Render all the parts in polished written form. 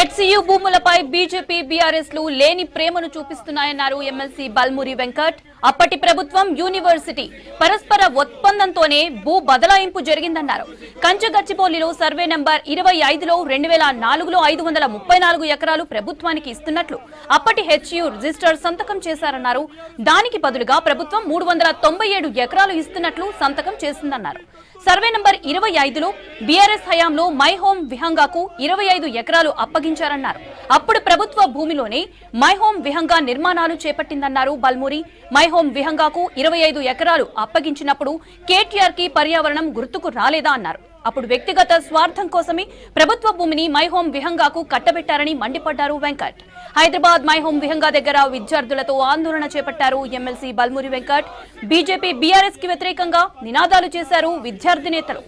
HCU భూములపై BJP BRS లు లేని ప్రేమను చూపిస్తున్నాయన్నారు ఎమ్మెల్సీ బల్మూరి వెంకట్. అప్పటి ప్రభుత్వం యూనివర్సిటీ పరస్పర ఒప్పందంతోనే భూ బదలాయింపు జరిగిందన్నారు. కంచగచ్చిబౌలిలో సర్వే నంబర్ 25లో 2004లో 534 ఎకరాలు ప్రభుత్వానికి ఇస్తున్నట్లు అప్పటి హెచ్సియు రిజిస్టర్ సంతకం చేశారన్నారు. దానికి బదులుగా ప్రభుత్వం 397 ఎకరాలు ఇస్తున్నట్లు సంతకం చేసిందన్నారు. సర్వే నంబర్ 25లో బీఆర్ఎస్ హయాంలో మై హోమ్ విహంగాకు 25 ఎకరాలు అప్పగించారన్నారు. అప్పుడు ప్రభుత్వ భూమిలోనే మై హోమ్ విహంగా నిర్మాణాలు చేపట్టిందన్నారు బల్మూరి. మై హోమ్ విహంగాకు 25 ఎకరాలు అప్పగించినప్పుడు కేటీఆర్ కి పర్యావరణం గుర్తుకు రాలేదా అన్నారు. అప్పుడు వ్యక్తిగత స్వార్థం కోసమే ప్రభుత్వ భూమిని మై హోమ్ విహంగాకు కట్టబెట్టారని మండిపడ్డారు వెంకట్. హైదరాబాద్ మై హోమ్ విహంగా దగ్గర విద్యార్థులతో ఆందోళన చేపట్టారు MLC Balmuri Venkat. BJP BRS కి వ్యతిరేకంగా నినాదాలు చేశారు విద్యార్థి నేతలు.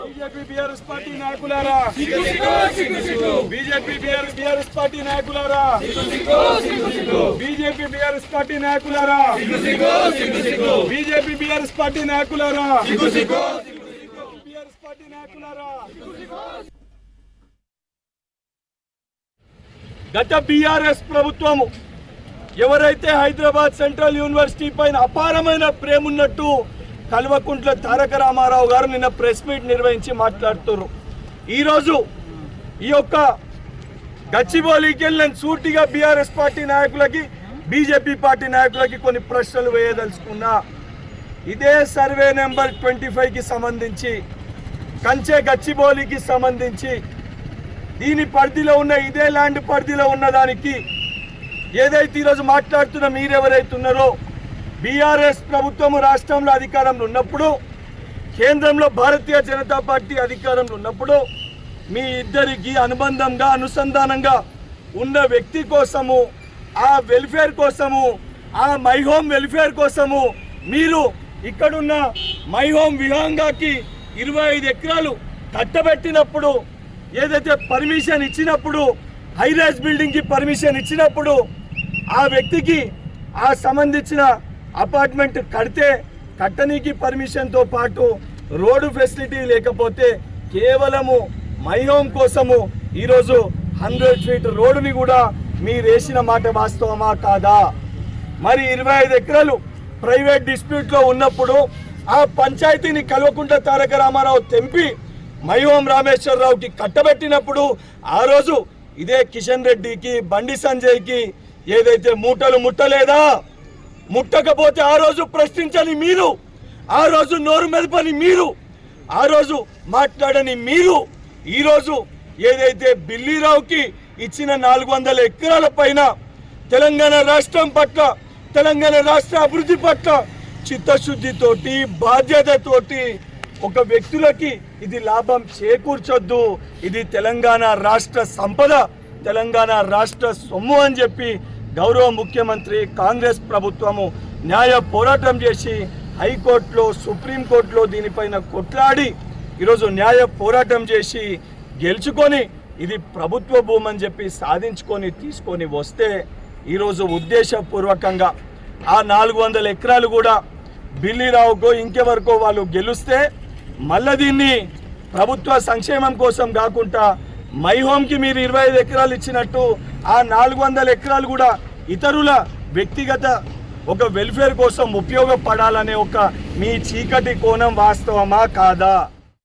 బీజేపీ బీఆర్ఎస్ పార్టీ నాయకులారా, బీజేపీ బీఆర్ఎస్ పార్టీ నాయకులారా, బీజేపీ బీఆర్ఎస్ పార్టీ నాయకులారా, బీజేపీ బీఆర్ఎస్ పార్టీ నాయకులారా, బీఆర్ఎస్ పార్టీ నాయకులారా. గత బీఆర్ఎస్ ప్రభుత్వము ఎవరైతే హైదరాబాద్ సెంట్రల్ యూనివర్సిటీ పైన అపారమైన ప్రేమ ఉన్నట్టు కల్వకుంట్ల తారక రామారావు గారు నిన్న ప్రెస్ మీట్ నిర్వహించి మాట్లాడుతున్నారు. ఈరోజు ఈ యొక్క గచ్చిబౌలికి వెళ్ళిన సూటిగా బీఆర్ఎస్ పార్టీ నాయకులకి బీజేపీ పార్టీ నాయకులకి కొన్ని ప్రశ్నలు వేయదలుచుకున్నా. ఇదే సర్వే నెంబర్ 25కి సంబంధించి కంచె గచ్చిబౌలికి సంబంధించి దీని పరిధిలో ఉన్న ఇదే ల్యాండ్ పరిధిలో ఉన్నదానికి ఏదైతే ఈరోజు మాట్లాడుతున్న మీరెవరైతే ఉన్నారో బీఆర్ఎస్ ప్రభుత్వం రాష్ట్రంలో అధికారంలో ఉన్నప్పుడు కేంద్రంలో భారతీయ జనతా పార్టీ అధికారంలో ఉన్నప్పుడు మీ ఇద్దరికి అనుబంధంగా అనుసంధానంగా ఉన్న వ్యక్తి కోసము ఆ వెల్ఫేర్ కోసము ఆ మై హోమ్ వెల్ఫేర్ కోసము మీరు ఇక్కడున్న మై హోమ్ విహంగాకి 25 ఎకరాలు కట్టబెట్టినప్పుడు ఏదైతే పర్మిషన్ ఇచ్చినప్పుడు హైరైజ్ బిల్డింగ్కి పర్మిషన్ ఇచ్చినప్పుడు ఆ వ్యక్తికి ఆ సంబంధించిన అపార్ట్మెంట్ కట్టనీకి పర్మిషన్తో పాటు రోడ్డు ఫెసిలిటీ లేకపోతే కేవలము మై హోమ్ కోసము ఈరోజు 100 ఫీట్ రోడ్డుని కూడా మీరు వేసిన మాట వాస్తవమా కాదా? మరి 25 ఎకరాలు ప్రైవేట్ డిస్ప్యూట్లో ఉన్నప్పుడు ఆ పంచాయతీని కల్వకుంట్ల తారక రామారావు తెంపి మై హోమ్ రామేశ్వరరావుకి కట్టబెట్టినప్పుడు ఆ రోజు ఇదే కిషన్ రెడ్డికి బండి సంజయ్కి ఏదైతే మూటలు ముట్టలేదా? ముట్టకపోతే ఆ రోజు ప్రశ్నించని మీరు, ఆ రోజు నోరు మెదపని మీరు, ఆ రోజు మాట్లాడని మీరు ఈరోజు ఏదైతే బిల్లీరావుకి ఇచ్చిన 400 ఎకరాల పైన తెలంగాణ రాష్ట్రం పట్ల తెలంగాణ రాష్ట్ర అభివృద్ధి పట్ల చిత్తశుద్ధితోటి బాధ్యతతోటి ఒక వ్యక్తులకి ఇది లాభం చేకూర్చొద్దు, ఇది తెలంగాణ రాష్ట్ర సంపద, తెలంగాణ రాష్ట్ర సొమ్ము అని చెప్పి గౌరవ ముఖ్యమంత్రి కాంగ్రెస్ ప్రభుత్వము న్యాయ పోరాటం చేసి హైకోర్టులో సుప్రీంకోర్టులో దీనిపైన కొట్లాడి ఈరోజు న్యాయ పోరాటం చేసి గెలుచుకొని ఇది ప్రభుత్వ భూమి అని చెప్పి సాధించుకొని తీసుకొని వస్తే ఈరోజు ఉద్దేశపూర్వకంగా ఆ 400 ఎకరాలు కూడా బిల్లీరావుకో ఇంకెవరికో వాళ్ళు గెలుస్తే మళ్ళీ దీన్ని ప్రభుత్వ సంక్షేమం కోసం కాకుండా మై హోమ్కి మీరు 25 ఎకరాలు ఇచ్చినట్టు ఆ 400 ఎకరాలు కూడా ఇతరుల వ్యక్తిగత ఒక వెల్ఫేర్ కోసం ఉపయోగపడాలనే ఒక మీ చీకటి కోణం వాస్తవమా కాదా?